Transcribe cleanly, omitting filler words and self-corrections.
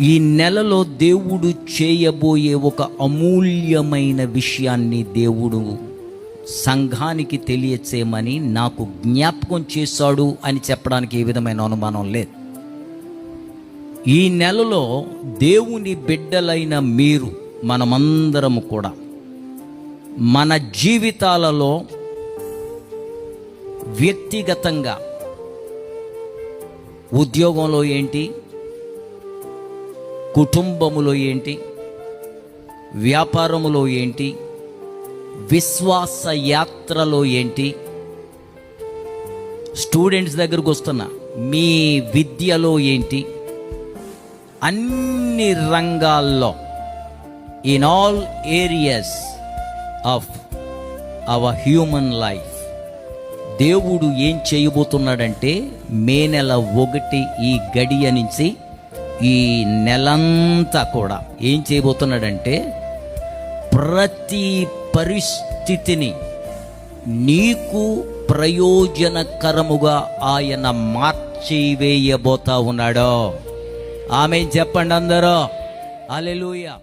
ఈ నెలలో దేవుడు చేయబోయే ఒక అమూల్యమైన విషయాన్ని దేవుడు సంఘానికి తెలియచేయమని నాకు జ్ఞాపకం చేశాడు అని చెప్పడానికి ఏ విధమైన అనుమానం లేదు. ఈ నెలలో దేవుని బిడ్డలైన మీరు, మనమందరము కూడా మన జీవితాలలో వ్యక్తిగతంగా, ఉద్యోగంలో ఏంటి, కుటుంబములో ఏంటి, వ్యాపారములో ఏంటి, విశ్వాస యాత్రలో ఏంటి, స్టూడెంట్స్ దగ్గరకు వస్తున్నా మీ విద్యలో ఏంటి, అన్ని రంగాల్లో, in all areas of our human life దేవుడు ఏం చేయబోతున్నాడంటే మే నెల 1 ఈ గడియ నుంచి ఈ నెలంతా కూడా ఏం చేయబోతున్నాడంటే ప్రతి పరిస్థితిని నీకు ప్రయోజనకరముగా ఆయన మార్చివేయబోతా ఉన్నాడు. ఆమేన్ చెప్పండి అందరూ. హల్లెలూయా.